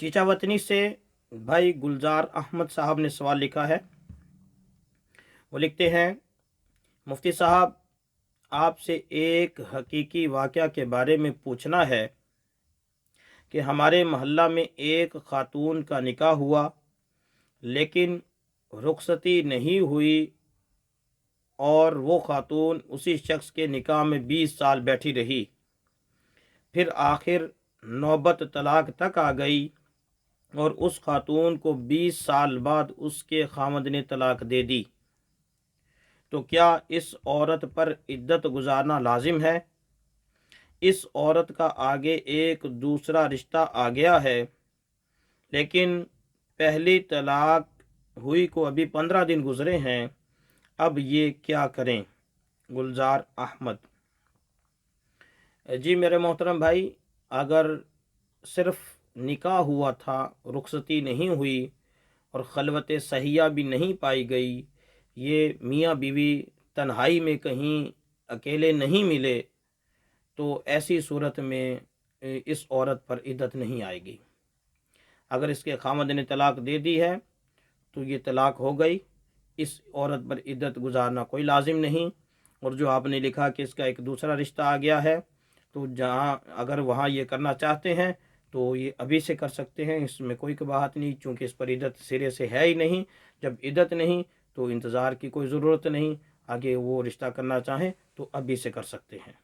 चीचावतनी से भाई गुलजार अहमद साहब ने सवाल लिखा है। वो लिखते हैं, मुफ्ती साहब, आपसे एक हकीकी वाक़या के बारे में पूछना है कि हमारे मोहल्ला में एक ख़ातून का निकाह हुआ, लेकिन रुखसती नहीं हुई और वो ख़ातून उसी शख्स के निकाह में 20 साल बैठी रही। फिर आखिर नौबत तलाक तक आ गई और उस खातून को 20 साल बाद उसके खामद ने तलाक दे दी। तो क्या इस औरत पर इद्दत गुजारना लाजिम है? इस औरत का आगे एक दूसरा रिश्ता आ गया है, लेकिन पहली तलाक हुई को अभी 15 दिन गुजरे हैं। अब ये क्या करें? गुलजार अहमद। जी मेरे मोहतरम भाई, अगर सिर्फ निकाह हुआ था, रुखसती नहीं हुई और खलवत सहिया भी नहीं पाई गई, ये मियाँ बीवी तन्हाई में कहीं अकेले नहीं मिले, तो ऐसी सूरत में इस औरत पर इद्दत नहीं आएगी। अगर इसके खामद ने तलाक दे दी है तो ये तलाक हो गई, इस औरत पर इद्दत गुजारना कोई लाजिम नहीं। और जो आपने लिखा कि इसका एक दूसरा रिश्ता आ गया है, तो जहाँ अगर वहाँ ये करना चाहते हैं तो ये अभी से कर सकते हैं, इसमें कोई कबाहत नहीं, चूँकि इस पर इद्दत सिरे से है ही नहीं। जब इद्दत नहीं तो इंतज़ार की कोई ज़रूरत नहीं, आगे वो रिश्ता करना चाहें तो अभी से कर सकते हैं।